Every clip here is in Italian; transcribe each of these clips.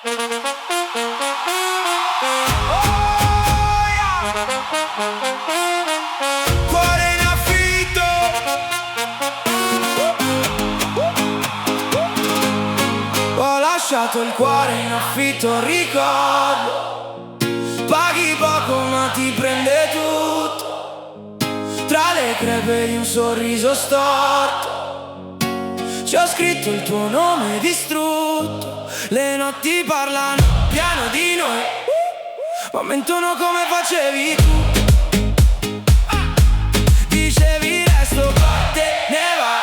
Cuore in affitto. Ho lasciato il cuore in affitto, ricordo. Paghi poco ma ti prende tutto. Tra le crepe di un sorriso storto ci ho scritto il tuo nome distrutto. Le notti parlano piano di noi, ma mentono come facevi tu. Dicevi resto qua, te ne va,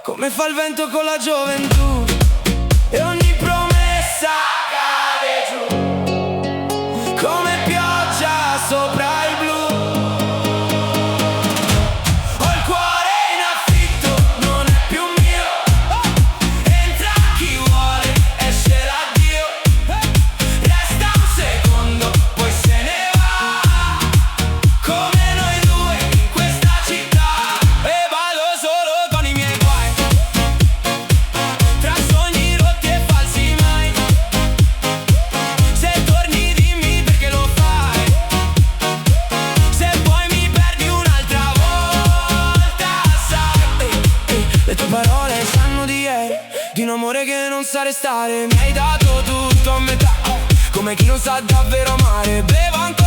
come fa il vento con la gioventù. E ogni promessa cade giù, come pioggia sopra il blu. Ho il cuore in affitto, non è più mio. Entra chi vuole, esce l'addio. Resta un secondo, poi se ne va. Come noi due in questa città. E vado solo con i miei guai, tra sogni rotti e falsi mai. Se torni dimmi perché lo fai. Se poi mi perdi un'altra volta, sai, le tue parole sanno di ieri, di un amore che non sa restare. Mi hai dato tutto a metà, come chi non sa davvero amare. Bevo ancora